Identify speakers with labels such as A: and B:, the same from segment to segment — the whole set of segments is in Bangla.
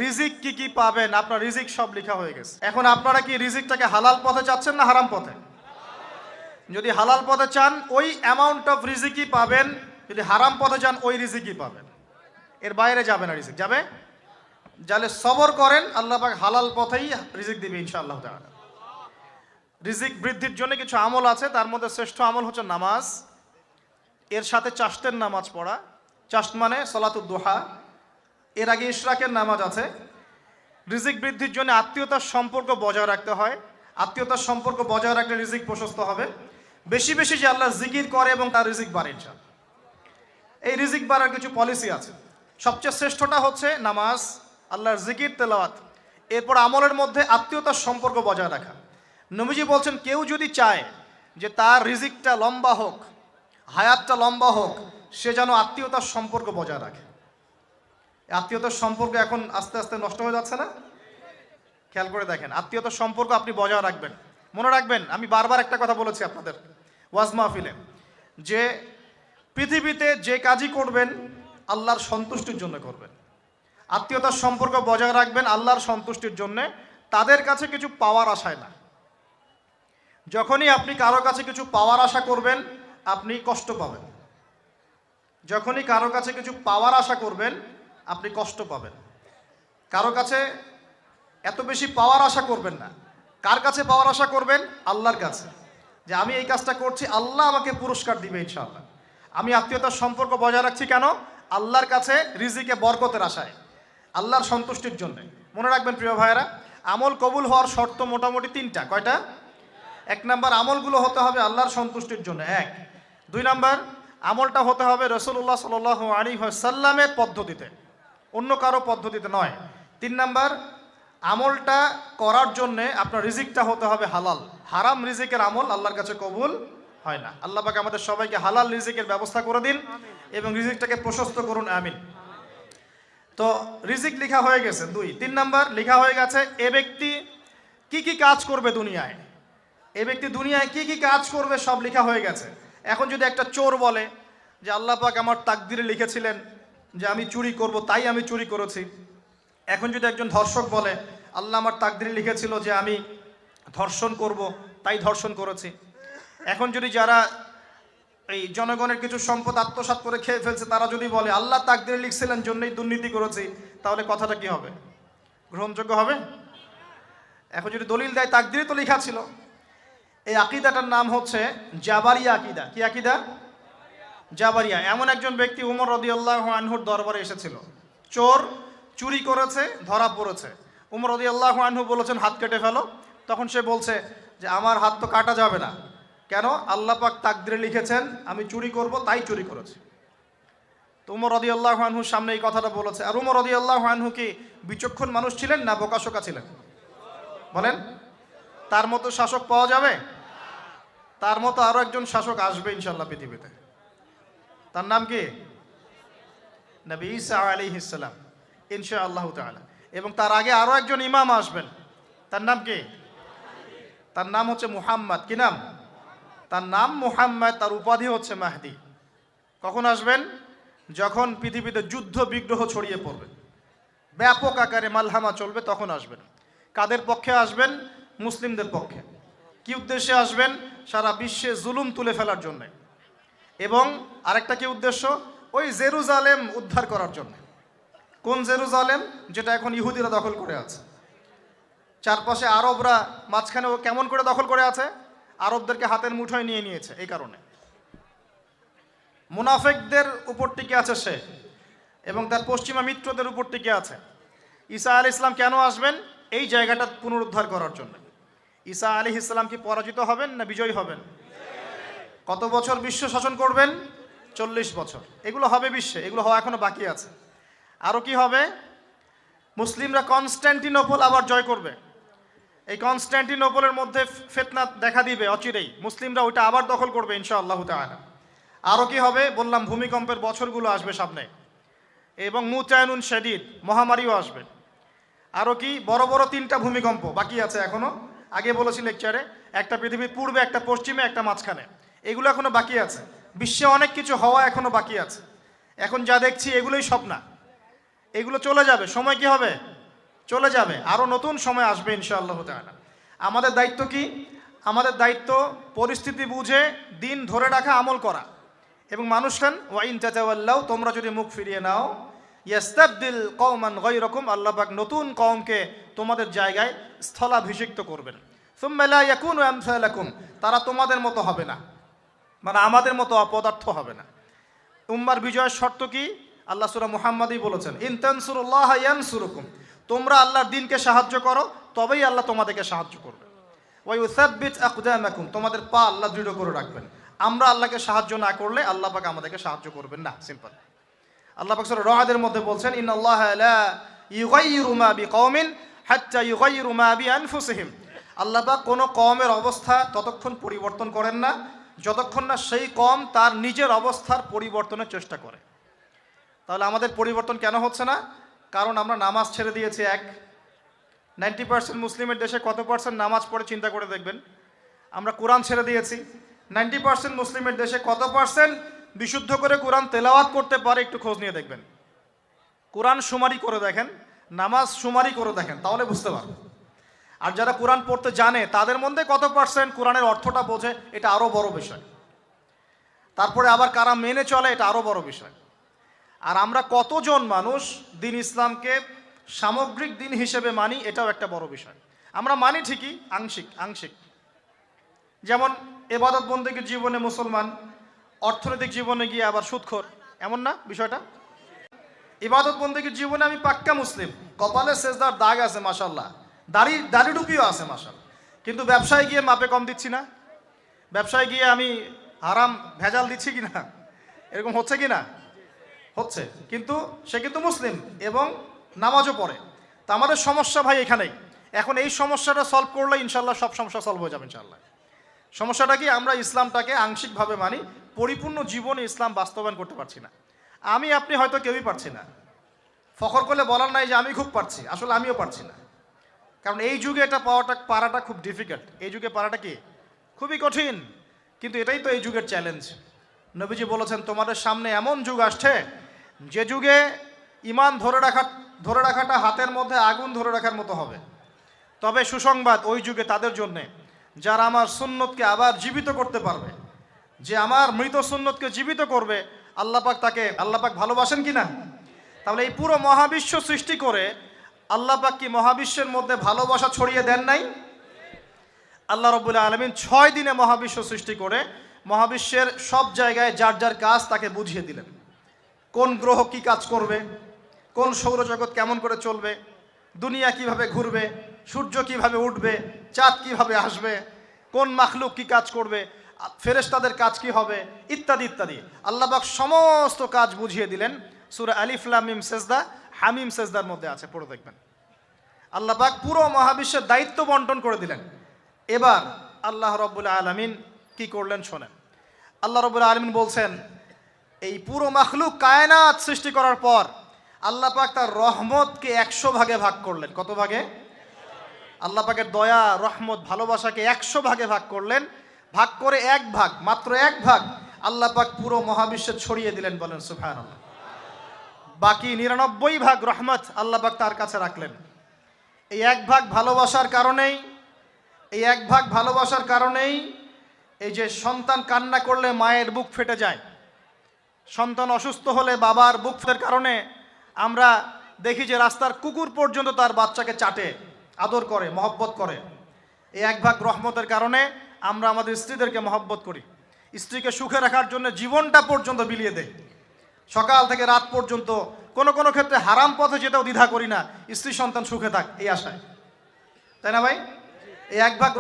A: রিজিক কি কি পাবেন, আপনার রিজিক সব লেখা হয়ে গেছে। এখন আপনারা কি রিজিকটাকে হালাল পথে চাচ্ছেন না হারাম পথে? যদি হালাল পথে চান ওই অ্যামাউন্ট অফ রিজিকই পাবেন, যদি হারাম পথে চান ওই রিজিকই পাবেন, এর বাইরে যাবে না রিজিক। যাবে যাহলে সবর করেন, আল্লাহ পাক হালাল পথেই রিজিক দিবে ইনশাআল্লাহ তাআলা। রিজিক বৃদ্ধির জন্য কিছু আমল আছে, তার মধ্যে শ্রেষ্ঠ আমল হচ্ছে নামাজ, এর সাথে চাশতের নামাজ পড়া। চাশত মানে সলাতুদ দুহা, এর আগে ইশরাকের নামাজ আছে। রিজিক বৃদ্ধির জন্য আত্মীয়তার সম্পর্ক বজায় রাখতে হয়, আত্মীয়তার সম্পর্ক বজায় রাখলে রিজিক প্রশস্ত হবে। বেশি বেশি যে আল্লাহর জিকির করে এবং তার রিজিক বাড়ে ইনশাআল্লাহ। এই রিজিক বাড়ার কিছু পলিসি আছে। সবচেয়ে শ্রেষ্ঠটা হচ্ছে নামাজ, আল্লাহর জিকির তেলাওয়াত। এরপর আমলের মধ্যে আত্মীয়তার সম্পর্ক বজায় রাখা। নবীজি বলছেন কেউ যদি চায় যে তার রিজিকটা লম্বা হোক, হায়াতটা লম্বা হোক, সে যেন আত্মীয়তার সম্পর্ক বজায় রাখে। আত্মীয়তার সম্পর্ক এখন আস্তে আস্তে নষ্ট হয়ে যাচ্ছে না? খেয়াল করে দেখেন, আত্মীয়তার সম্পর্ক আপনি বজায় রাখবেন। মনে রাখবেন, আমি বারবার একটা কথা বলেছি আপনাদের ওয়াজ মাহফিলে, যে পৃথিবীতে যে কাজই করবেন আল্লাহর সন্তুষ্টির জন্য করবেন। আত্মীয়তার সম্পর্ক বজায় রাখবেন আল্লাহর সন্তুষ্টির জন্য, তাদের কাছে কিছু পাওয়ার আশায় না। যখনই আপনি কারো কাছে কিছু পাওয়ার আশা করবেন আপনি কষ্ট পাবেন। যখনই কারো কাছে কিছু পাওয়ার আশা করবেন আপনি কষ্ট পাবেন। কারো কাছে এত বেশি পাওয়ার আশা করবেন না। কার কাছে পাওয়ার আশা করবেন? আল্লাহর কাছে, যে আমি এই কাজটা করছি, আল্লাহ আমাকে পুরস্কার দিবে ইনশাআল্লাহ। আমি আত্মীয়তার সম্পর্ক বজায় রাখছি কেন? আল্লাহর কাছে রিজিকে বরকতের আশায়, আল্লাহর সন্তুষ্টির জন্য। মনে রাখবেন প্রিয় ভাইয়েরা, আমল কবুল হওয়ার শর্ত মোটামুটি তিনটা। কয়টা? এক নাম্বার, আমলগুলো হতে হবে আল্লাহর সন্তুষ্টির জন্য, এক। দুই নাম্বার, আমলটা হতে হবে রাসূলুল্লাহ সাল্লাল্লাহু আলাইহি ওয়াসাল্লামের পদ্ধতিতে, অন্য কারো পদ্ধতিতে নয়। তিন নাম্বার, আমলটা করার জন্যে আপনার রিজিকটা হতে হবে হালাল। হারাম রিজিকের আমল আল্লাহর কাছে কবুল হয় না। আল্লাহ পাক আমাদের সবাইকে হালাল রিজিকের ব্যবস্থা করে দিন এবং রিজিকটাকে প্রশস্ত করুন, আমিন। তো রিজিক লেখা হয়ে গেছে। তিন নাম্বার লেখা হয়ে গেছে এ ব্যক্তি কি কি কাজ করবে দুনিয়ায়, এ ব্যক্তি দুনিয়ায় কি কি কাজ করবে সব লেখা হয়ে গেছে। এখন যদি একটা চোর বলে যে আল্লাহ পাক আমার তাকদিরে লিখেছিলেন যে আমি চুরি করব, তাই আমি চুরি করেছি। এখন যদি একজন ধর্ষক বলে আল্লাহ আমার তাকদিরে লিখেছিল যে আমি ধর্ষণ করব, তাই ধর্ষণ করেছি। এখন যদি যারা এই জনগণের কিছু সম্পদ আত্মসাৎ করে খেয়ে ফেলছে তারা যদি বলে আল্লাহ তাকদিরে লিখছিলেন জন্যই দুর্নীতি করেছি, তাহলে কথাটা কি হবে? গ্রহণযোগ্য হবে? এখন যদি দলিল দেয় তাকদিরে তো লেখা ছিল। এই আকীদাটার নাম হচ্ছে জাবারিয়া আকীদা। কি আকীদা? জাবারিয়া। এমন একজন ব্যক্তি উমর রাদিয়াল্লাহু আনহুর দরবারে এসেছিল। চোর চুরি করেছে, ধরা পড়েছে। উমর রাদিয়াল্লাহু আনহু বলেছেন হাত কেটে ফেলো। তখন সে বলছে যে আমার হাত তো কাটা যাবে না। কেন? আল্লাহ পাক তাকদিরে লিখেছেন আমি চুরি করব, তাই চুরি করেছি। তো উমর রাদিয়াল্লাহু আনহুর সামনে এই কথাটা বলেছে। আর উমর রাদিয়াল্লাহু আনহু কি বিচক্ষণ মানুষ ছিলেন না বোকাশোকা ছিলেন? বলেন, তার মতো শাসক পাওয়া যাবে? তার মতো আরো একজন শাসক আসবে ইনশাআল্লাহ পৃথিবীতে। তার নাম কি? নবী ঈসা আলাইহিস সালাম ইনশাআল্লাহ তাআলা। এবং তার আগে আরো একজন ইমাম আসবেন। তার নাম কি? তার নাম হচ্ছে মুহাম্মদ। কি নাম? তার নাম মুহাম্মদ, তার উপাধি হচ্ছে মাহদি। কখন আসবেন? যখন পৃথিবীতে যুদ্ধ বিগ্রহ ছড়িয়ে পড়বে, ব্যাপক আকারে মালহামা চলবে, তখন আসবেন। কাদের পক্ষে আসবেন? মুসলিমদের পক্ষে। কি উদ্দেশ্যে আসবেন? সারা বিশ্বে জুলুম তুলে ফেলার জন্য। এবং আরেকটা কি উদ্দেশ্য? ওই জেরুজালেম উদ্ধার করার জন্য। কোন জেরুজালেম? যেটা এখন ইহুদিরা দখল করে আছে। চারপাশে আরবরা, মাঝখানে ও কেমন করে দখল করে আছে? আরবদেরকে হাতের মুঠোয় নিয়ে নিয়েছে। এই কারণে মুনাফিকদের উপর টিকে আছে সে, এবং তার পশ্চিমা মিত্রদের উপর টিকে আছে। ঈসা আলাইহিস সালাম কেন আসবেন? এই জায়গাটা পুনরুদ্ধার করার জন্য। ঈসা আলাইহিস সালাম কি পরাজিত হবেন না বিজয়ী হবেন? কত বছর বিশ্ব শাসন করবেন? 40 বছর। এগুলো হবে বিশ্বে, এগুলো হওয়া এখনো বাকি আছে। আরও কি হবে? মুসলিমরা কনস্ট্যান্টিনোপল আবার জয় করবে। এই কনস্ট্যান্টিনোপলের মধ্যে ফিতনা দেখা দিবে অচিরেই, মুসলিমরা ওইটা আবার দখল করবে ইনশাআল্লাহ তাআলা। আরও কি হবে? বললাম ভূমিকম্পের বছরগুলো আসবে সামনে, এবং মুতায়নুন শাদীদ, মহামারীও আসবে। আরও কি? বড় বড় 3টা ভূমিকম্প বাকি আছে এখনো। আগে বলেছি লেকচারে, একটা পৃথিবীর পূর্বে, একটা পশ্চিমে, একটা মাঝখানে। এগুলো এখনো বাকি আছে। বিশ্বে অনেক কিছু হওয়া এখনো বাকি আছে। এখন যা দেখছি এগুলোই স্বপ্ন, এগুলো চলে যাবে। সময় কি হবে? চলে যাবে, আরও নতুন সময় আসবে ইনশাআল্লাহ তাআলা। আমাদের দায়িত্ব কি? আমাদের দায়িত্ব পরিস্থিতি বুঝে দিন ধরে রাখা, আমল করা। এবং মানুষখান ওয়াইন তাতাওয়াল্লাও, তোমরা যদি মুখ ফিরিয়ে নাও, ইয়াস্তাবদিল কওমান গায়রাকুম, আল্লাহ পাক নতুন কওমকে তোমাদের জায়গায় স্থলাভিষিক্ত করবেন। সুম্মা লা ইয়াকুনু আমসালাকুম, তারা তোমাদের মতো হবে না, মানে আমাদের মতো অপদার্থ হবে না। উম্মার বিজয়ের শর্ত কি? আল্লাহ সূরা মুহাম্মাদই বলেছেন, ইন তানসুরুল্লাহ ইয়ানসুরুকুম, তোমরা আল্লাহর দ্বীনকে সাহায্য করো তবেই আল্লাহ তোমাদেরকে সাহায্য করবে। ওয়া ইউসাব্বিত আকদামাকুম, তোমাদের পা আল্লাহ দৃঢ় করে রাখবেন। আমরা আল্লাহকে সাহায্য না করলে আল্লাহ পাক আমাদেরকে সাহায্য করবেন না, সিম্পল। আল্লাহ পাক সূরা রা'দের মধ্যে বলছেন, ইন্নাল্লাহা লা ইউগাইয়িরু মা বিকওমিন হাত্তা ইউগাইয়িরু মা বিআনফুসিহিম, আল্লাহ পাক কোনো কওমের অবস্থা ততক্ষণ পরিবর্তন করেন না যতক্ষণ না সেই কওম তার নিজের অবস্থার পরিবর্তনের চেষ্টা করে। তাহলে আমাদের পরিবর্তন কেন হচ্ছে না? কারণ আমরা নামাজ ছেড়ে দিয়েছি। 90% মুসলিমের দেশে কত পার্সেন্ট নামাজ পড়ে চিন্তা করে দেখবেন। আমরা কোরআন ছেড়ে দিয়েছি। 90% মুসলিমের দেশে কত পার্সেন্ট বিশুদ্ধ করে কোরআন তেলাওয়াত করতে পারে একটু খোঁজ নিয়ে দেখবেন। কোরআন শুমারি করে দেখেন, নামাজ শুমারি করে দেখেন, তাহলে বুঝতে পারবেন। আর যারা কোরআন পড়তে জানে তাদের মধ্যে কত পার্সেন্ট কোরআনের অর্থটা বোঝে, এটা আরও বড় বিষয়। তারপরে আবার কারা মেনে চলে, এটা আরও বড় বিষয়। আর আমরা কতজন মানুষ দিন ইসলামকে সামগ্রিক দিন হিসেবে মানি, এটাও একটা বড় বিষয়। আমরা মানি ঠিকই, আংশিক। যেমন ইবাদত বন্দেগীর জীবনে মুসলমান, অর্থনৈতিক জীবনে গিয়ে আবার সুদখোর, এমন না বিষয়টা? ইবাদত বন্দেগীর জীবনে আমি পাক্কা মুসলিম, কপালে সেজদার দাগ আছে মাশাআল্লাহ, দাড়ি টুপিও আছে মাশাআল্লাহ, কিন্তু ব্যবসায় গিয়ে মাপে কম দিচ্ছি না, ব্যবসায় গিয়ে আমি হারাম ভেজাল দিচ্ছি কিনা, এরকম হচ্ছে কিনা? হচ্ছে। কিন্তু সে কিন্তু মুসলিম এবং নামাজও পড়ে। তা আমাদের সমস্যা ভাই এখানেই। এখন এই সমস্যাটা সলভ করলে ইনশাল্লাহ সব সমস্যা সলভ হয়ে যাবে ইনশাল্লাহ। সমস্যাটা কি? আমরা ইসলামটাকে আংশিকভাবে মানি, পরিপূর্ণ জীবনে ইসলাম বাস্তবায়ন করতে পারছি না। আমি আপনি হয়তো কেউই পারছি না। ফখর করলে বলার নাই যে আমি খুব পারছি, আসলে আমিও পারছি না। কারণ এই যুগে এটা পারাটা খুব ডিফিকাল্ট। এই যুগে পারাটা কি খুবই কঠিন, কিন্তু এটাই তো এই যুগের চ্যালেঞ্জ। নবীজি বলেছেন, তোমাদের সামনে এমন যুগ আসছে যে যুগে ঈমান ধরে রাখাটা হাতের মধ্যে আগুন ধরে রাখার মতো হবে। তবে সুসংবাদ ওই যুগে তাদের জন্যে যারা আমার সুন্নতকে আবার জীবিত করতে পারবে, যে আমার মৃত সুন্নতকে জীবিত করবে, আল্লাহ পাক ভালোবাসেন কিনা? তাহলে এই পুরো মহাবিশ্ব সৃষ্টি করে আল্লাহ পাক কি মহাবিশ্বের মধ্যে ভালোবাসা ছড়িয়ে দেন নাই? আল্লাহ রাব্বুল আলামিন 6 দিনে মহাবিশ্ব সৃষ্টি করে মহাবিশ্বের সব জায়গায় যার যার কাজ তাকে বুঝিয়ে দিলেন। কোন গ্রহ কি কাজ করবে, কোন সৌরজগৎ কেমন করে চলবে, দুনিয়া কিভাবে ঘুরবে, সূর্য কিভাবে উঠবে, চাঁদ কিভাবে আসবে, কোন মাখলুক কি কাজ করবে, ফেরেশতাদের কাজ কি হবে, ইত্যাদি ইত্যাদি। আল্লাহ পাক সমস্ত কাজ বুঝিয়ে দিলেন। সূরা আলিফ লাম মিম সেজদা, হামিম সেজদার মধ্যে আছে, পড়ে দেখবেন। আল্লাহ পাক পুরো মহাবিশ্বের দায়িত্ব বন্টন করে দিলেন। এবার আল্লাহ রাব্বুল আলামিন কি করলেন শোনেন। আল্লাহ রাব্বুল আলামিন বলছেন, এই পুরো মাখলুক কায়নাত সৃষ্টি করার পর আল্লাহ পাক তার রহমতকে 100 ভাগে ভাগ করলেন। কত ভাগে? আল্লাহ পাকের দয়া, রহমত, ভালোবাসাকে 100 ভাগে ভাগ করলেন। ভাগ করে মাত্র এক ভাগ আল্লাহ পাক পুরো মহাবিশ্বে ছড়িয়ে দিলেন, বলেন সুবহানাল্লাহ। বাকি 99 ভাগ রহমত আল্লাহ পাক তার কাছে রাখলেন। এই এক ভাগ ভালোবাসার কারণেই এই যে সন্তান কান্না করলে মায়ের বুক ফেটে যায়, সন্তান অসুস্থ হলে বাবার বুক ফেটার কারণে আমরা দেখি যে রাস্তার কুকুর পর্যন্ত তার বাচ্চাকে চাটে, আদর করে, মহব্বত করে। এই এক ভাগ রহমতের কারণে আমরা আমাদের স্ত্রীদেরকে মহব্বত করি, স্ত্রীকে সুখে রাখার জন্য জীবনটা পর্যন্ত বিলিয়ে দেয়, সকাল থেকে রাত পর্যন্ত। কোনো ক্ষেত্রে হারাম পথে যেতেও দ্বিধা করি না, স্ত্রী সন্তান সুখে থাক এই আশায়, তাই না ভাই? এই এক ভাগ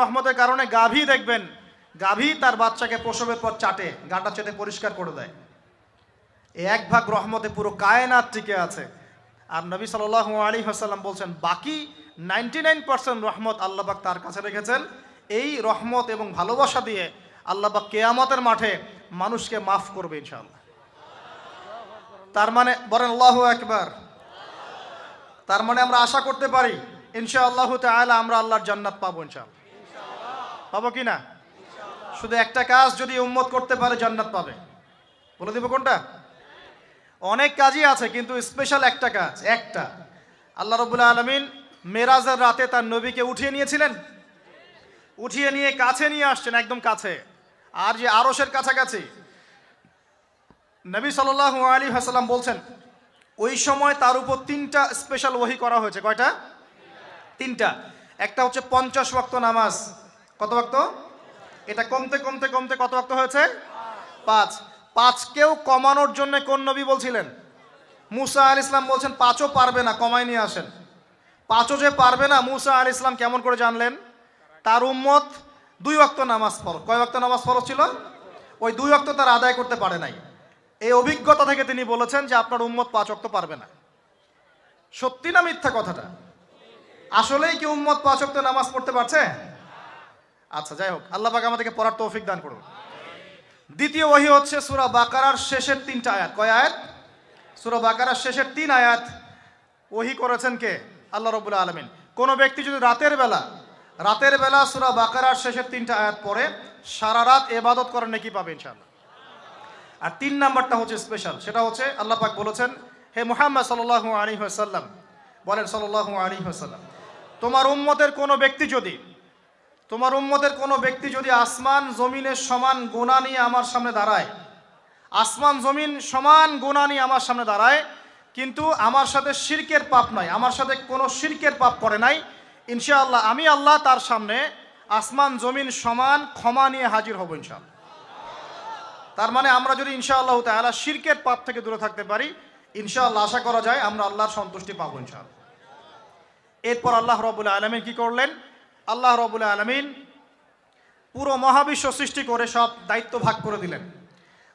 A: রহমতের কারণে গাভী দেখবেন, গাভী তার বাচ্চাকে প্রসবের পর চাটে, গাটা চেটে পরিষ্কার করে দেয়। এই এক ভাগ রহমতে পুরো কায়নাত টিকে আছে। আর নবী সাল্লাল্লাহু আলাইহি ওয়াসাল্লাম বলছেন, বাকি 99% রহমত আল্লাহ পাক তার কাছে রেখেছেন। এই রহমত এবং ভালোবাসা দিয়ে আল্লাহ পাক কিয়ামতের মাঠে মানুষকে মাফ করবে ইনশাআল্লাহ। তার মানে বলেন আল্লাহু আকবার। তার মানে আমরা আশা করতে পারি ইনশাআল্লাহ তাআলা আমরা আল্লাহর জান্নাত পাবো ইনশাআল্লাহ। পাবো কি না? শুধু একটা কাজ যদি উম্মত করতে পারে জান্নাত পাবে। বলে দিব কোনটা? অনেক কাজই আছে, কিন্তু স্পেশাল একটা কাজ, একটা আল্লাহ রাব্বুল আলামিন মেরাজের রাতে তার নবীকে উঠিয়ে নিয়েছিলেন, উঠিয়ে নিয়ে কাছে নিয়ে আসছেন, একদম কাছে, আর যে আরশের কাছাকাছি। নবী সাল্লাল্লাহু আলাইহি ওয়াসাল্লাম বলছেন ওই সময় তার উপর 3টা স্পেশাল ওহী করা হয়েছে। কয়টা? 3টা। একটা হচ্ছে 50 ওয়াক্ত নামাজ। কত ওয়াক্ত? এটা কমতে কমতে কমতে কত ওয়াক্ত হয়েছে? 5। 5কেও কমানোর জন্য কোন নবী বলছিলেন? মুসা আলাইহিস সালাম বলছেন 5ও পারবে না, কমাই নিয়ে আসেন। 5ও যে পারবে না, মুসা আলাইহিস সালাম কেমন করে জানলেন? তার উম্মত 2 ওয়াক্ত নামাজ ফরজ। কয় ওয়াক্ত নামাজ ফরজ ছিল? ওই 2 ওয়াক্ত তার আদায় করতে পারে নাই। এই অভিজ্ঞতা থেকে তিনি বলেছেন যে আপনার উম্মত 5 ওয়াক্ত পারবে না। সত্যি না মিথ্যা কথাটা? আসলেই কি উম্মত 5 ওয়াক্ত নামাজ পড়তে পারছে? আচ্ছা, যাই হোক, আল্লাহ পাক আমাদেরকে পড়ার তৌফিক দান করুন। দ্বিতীয় ওহী হচ্ছে সূরা বাকারার শেষের 3টা আয়াত। কয় আয়াত? সূরা বাকারার শেষের 3 আয়াত ওহী করেছেন কে? আল্লাহ রাব্বুল আলামিন। কোন ব্যক্তি যদি রাতের বেলা সূরা বাকারার শেষের 3টা আয়াত পড়ে সারা রাত ইবাদত করার নেকি পাবে ইনশাআল্লাহ। আর 3 নাম্বারটা হচ্ছে স্পেশাল, সেটা হচ্ছে আল্লাহ পাক বলেছেন, হে মুহাম্মদ সাল্লাল্লাহু আলাইহি ওয়াসাল্লাম, বলেন সাল্লাল্লাহু আলাইহি ওয়াসাল্লাম, তোমার উম্মতের কোনো ব্যক্তি যদি আসমান জমিনের সমান গুনাহ নিয়ে আমার সামনে দাঁড়ায়, আসমান জমিন সমান গুনাহ নিয়ে আমার সামনে দাঁড়ায়, কিন্তু আমার সাথে শিরকের পাপ নাই, আমার সাথে কোনো শিরকের পাপ করে নাই, ইনশাআল্লাহ আমি আল্লাহ তার সামনে আসমান জমিন সমান ক্ষমা নিয়ে হাজির হব ইনশাআল্লাহ। তার মানে আমরা যদি ইনশাআল্লাহ তাআলা শিরকের পাপ থেকে দূরে থাকতে পারি, ইনশাআল্লাহ আশা করা যায় আমরা আল্লাহর সন্তুষ্টি পাবো ইনশাআল্লাহ। এরপর আল্লাহ রাব্বুল আলামিন কি করলেন? আল্লাহ রাব্বুল আলামিন পুরো মহাবিশ্ব সৃষ্টি করে সব দায়িত্ব ভাগ করে দিলেন।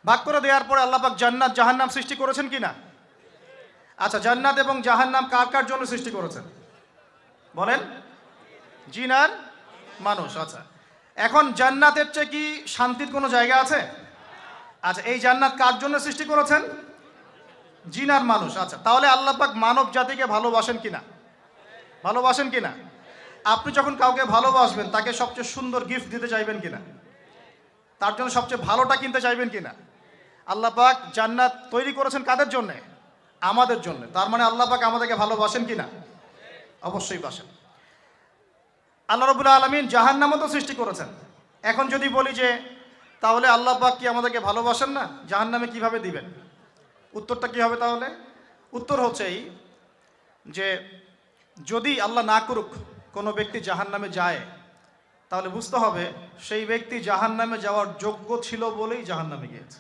A: ভাগ করে দেওয়ার পরে আল্লাহ পাক জান্নাত জাহান্নাম সৃষ্টি করেছেন কিনা? আচ্ছা, জান্নাত এবং জাহান্নাম কার কার জন্য সৃষ্টি করেছেন বলেন? জিন আর মানুষ। আচ্ছা, এখন জান্নাতের চেয়ে কি শান্তির কোনো জায়গা আছে? আচ্ছা, এই জান্নাত কার জন্য সৃষ্টি করেছেন? জিন আর মানুষ। আচ্ছা, তাহলে আল্লাহ পাক মানব জাতিকে ভালোবাসেন কিনা? ভালোবাসেন কিনা? আপনি যখন কাউকে ভালোবাসবেন তাকে সবচেয়ে সুন্দর গিফট দিতে চাইবেন কিনা? তার জন্য সবচেয়ে ভালোটা কিনতে চাইবেন কিনা? আল্লাহ পাক জান্নাত তৈরি করেছেন কাদের জন্য? আমাদের জন্য। তার মানে আল্লাহ পাক আমাদেরকে ভালোবাসেন কিনা? অবশ্যই বাসেন। আল্লাহ রাব্বুল আলামিন জাহান্নামও তো সৃষ্টি করেছেন। এখন যদি বলি যে তাহলে আল্লাহ পাক কি আমাদেরকে ভালোবাসেন না, জাহান্নামে কিভাবে দিবেন? উত্তরটা কি হবে তাহলে? উত্তর হচ্ছে এই যে যদি আল্লাহ না করুক কোনো ব্যক্তি জাহান্নামে যায়, তাহলে বুঝতে হবে সেই ব্যক্তি জাহান্নামে যাওয়ার যোগ্য ছিল বলেই জাহান্নামে গিয়েছে।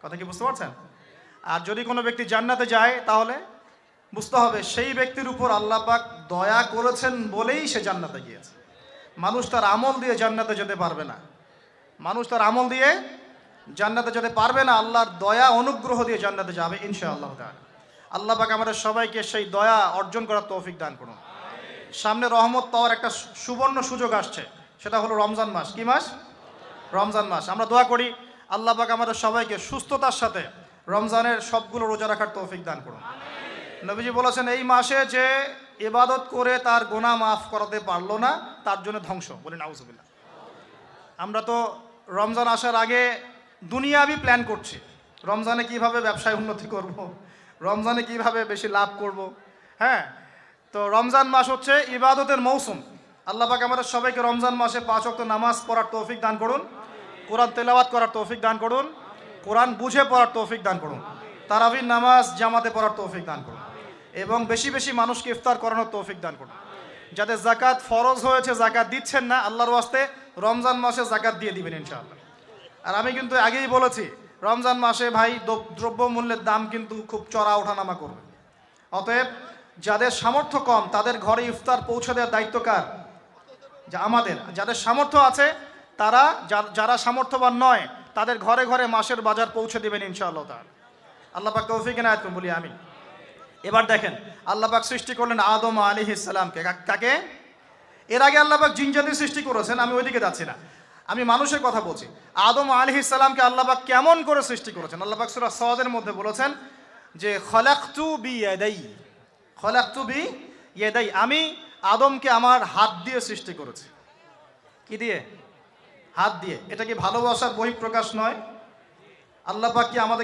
A: কথা কি বুঝতে পারছেন? আর যদি কোনো ব্যক্তি জান্নাতে যায়, তাহলে বুঝতে হবে সেই ব্যক্তির উপর আল্লাহ পাক দয়া করেছেন বলেই সে জান্নাতে গিয়েছে। মানুষ তার আমল দিয়ে জান্নাতে যেতে পারবে না, মানুষ তার আমল দিয়ে জান্নাতে যেতে পারবে না, আল্লাহর দয়া অনুগ্রহ দিয়ে জান্নাতে যাবে ইনশাআল্লাহ তাআলা। আল্লাহ পাক আমাদের সবাইকে সেই দয়া অর্জন করার তৌফিক দান করুন। সামনে রহমত পাওয়ার একটা সুবর্ণ সুযোগ আসছে, সেটা হলো রমজান মাস। কি মাস? রমজান মাস। আমরা দোয়া করি আল্লাহ পাক আমাদের সবাইকে সুস্থতার সাথে রমজানের সবগুলো রোজা রাখার তৌফিক দান করুন। নবীজি বলেছেন এই মাসে যে ইবাদত করে তার গুনাহ মাফ করাতে পারলো না, তার জন্য ধ্বংস। বলি নাউজুবিল্লাহ। আমরা তো রমজান আসার আগে দুনিয়াবি প্ল্যান করছি, রমজানে কিভাবে ব্যবসায় উন্নতি করব, রমজানে কিভাবে বেশি লাভ করব। হ্যাঁ, তো রমজান মাস হচ্ছে ইবাদতের মৌসুম। আল্লাহ পাক আমাদের সবাইকে রমজান মাসে 5 ওয়াক্ত নামাজ পড়ার তৌফিক দান করুন, কোরআন তেলাওয়াত করার তৌফিক দান করুন, কোরআন বুঝে পড়ার তৌফিক দান করুন, তারাবির নামাজ জামাতে পড়ার তৌফিক দান করুন, এবং বেশি বেশি মানুষকে ইফতার করানোর তৌফিক দান করুন। যাদের যাকাত ফরজ হয়েছে, যাকাত দিচ্ছেন না, আল্লাহর ওয়াস্তে রমজান মাসে যাকাত দিয়ে দিবেন ইনশাআল্লাহ। আর আমি কিন্তু আগেই বলেছি রমজান মাসে ভাই দ্রব্যমূল্যের দাম কিন্তু খুব চড়া ওঠানামা করবে। অতএব যাদের সামর্থ্য কম তাদের ঘরে ইফতার পৌঁছে দেওয়ার দায়িত্ব কার? যা আমাদের। যাদের সামর্থ্য আছে তারা, যারা সামর্থ্যবান নয় তাদের ঘরে ঘরে মাসের বাজার পৌঁছে দেবেন ইনশাআল্লাহ তাআলা। আল্লাহ পাক তৌফিক এনায়েত করুন, বলি আমিন। এবার দেখেন আল্লাহ পাক সৃষ্টি করলেন আদম আলাইহিস সালামকে। কাকে? এর আগে আল্লাহ পাক জিন জাতি সৃষ্টি করেছেন, আমি ওইদিকে যাচ্ছি না, আমি মানুষের কথা বলছি। আদম আলাইহিস সালামকে আল্লাহ পাক কেমন করে সৃষ্টি করেছেন? আল্লাহ পাক সূরা সাদের মধ্যে বলেছেন যে খলাকতু বিয়াদাই, খলাকতু বিয়াদাই, আমি আদমকে আমার হাত দিয়ে সৃষ্টি করেছি। কি দিয়ে? হাত দিয়ে। এটা কি ভালোবাসার বহিঃপ্রকাশ নয়? আল্লাহ পাক কি আমাদের